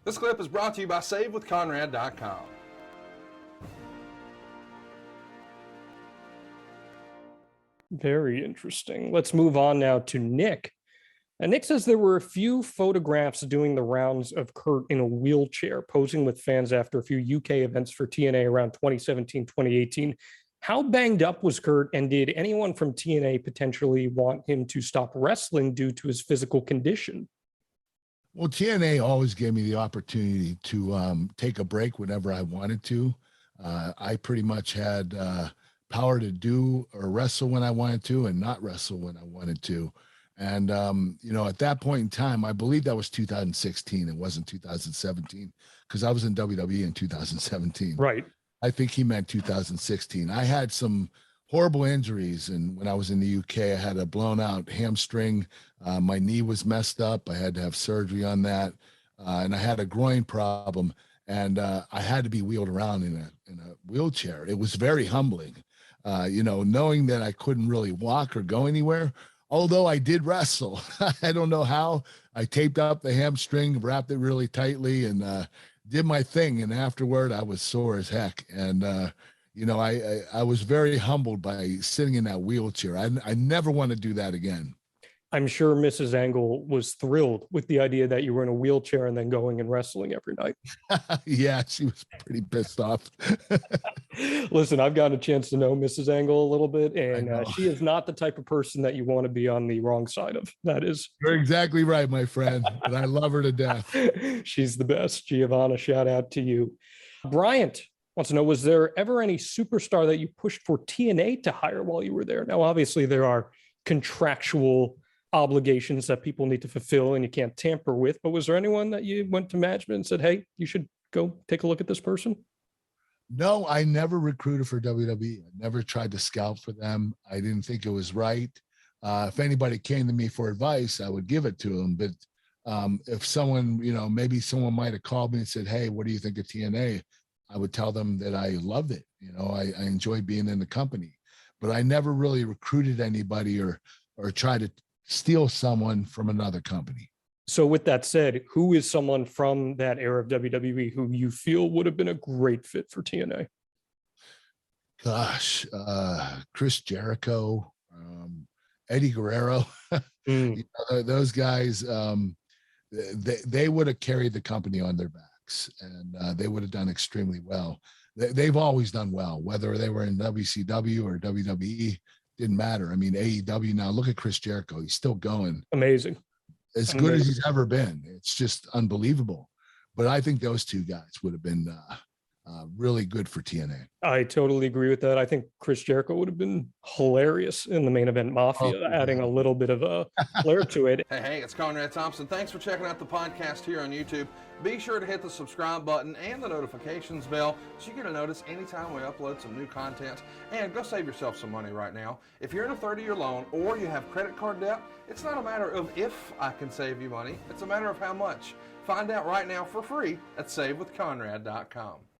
This clip is brought to you by SaveWithConrad.com. Very interesting. Let's move on now to Nick. And Nick says there were a few photographs doing the rounds of Kurt in a wheelchair, posing with fans after a few UK events for TNA around 2017, 2018. How banged up was Kurt, and did anyone from TNA potentially want him to stop wrestling due to his physical condition? Well, TNA always gave me the opportunity to take a break whenever I wanted to. I pretty much had power to do or wrestle when I wanted to and not wrestle when I wanted to. And, you know, at that point in time, I believe that was 2016. It wasn't 2017 because I was in WWE in 2017. Right. I think he meant 2016. I had some horrible injuries, and when I was in the UK, I had a blown out hamstring. My knee was messed up. I had to have surgery on that, and I had a groin problem, and I had to be wheeled around in a wheelchair. It was very humbling, you know, knowing that I couldn't really walk or go anywhere. Although I did wrestle, I don't know how. I taped up the hamstring, wrapped it really tightly, and did my thing. And afterward, I was sore as heck. And you know, I was very humbled by sitting in that wheelchair. I never want to do that again. I'm sure Mrs. Angle was thrilled with the idea that you were in a wheelchair and then going and wrestling every night. Yeah, she was pretty pissed off. Listen, I've gotten a chance to know Mrs. Angle a little bit, and she is not the type of person that you want to be on the wrong side of. That is. You're exactly right, my friend. But I love her to death. She's the best. Giovanna, shout out to you. Bryant wants to know, was there ever any superstar that you pushed for TNA to hire while you were there? Now, obviously, there are contractual obligations that people need to fulfill and you can't tamper with, but was there anyone that you went to management and said, hey, you should go take a look at this person? No, I never recruited for WWE. I never tried to scout for them. I didn't think it was right. If anybody came to me for advice, I would give it to them. But if someone, you know, maybe someone might have called me and said, hey, what do you think of TNA? I would tell them that I loved it. You know, I enjoyed being in the company, but I never really recruited anybody or tried to steal someone from another company. So with that said, who is someone from that era of WWE who you feel would have been a great fit for TNA? Gosh, Chris Jericho, Eddie Guerrero, you know, those guys, they would have carried the company on their backs, and they would have done extremely well. They've always done well, whether they were in WCW or WWE. Didn't matter. I mean, AEW now, look at Chris Jericho. He's still going. Amazing. As good as he's ever been. It's just unbelievable. But I think those two guys would have been really good for TNA. I totally agree with that. I think Chris Jericho would have been hilarious in the Main Event Mafia, adding a little bit of a flair to it. Hey, it's Conrad Thompson. Thanks for checking out the podcast here on YouTube. Be sure to hit the subscribe button and the notifications bell so you get a notice anytime we upload some new content. And go save yourself some money right now. If you're in a 30-year loan or you have credit card debt, it's not a matter of if I can save you money. It's a matter of how much. Find out right now for free at SaveWithConrad.com.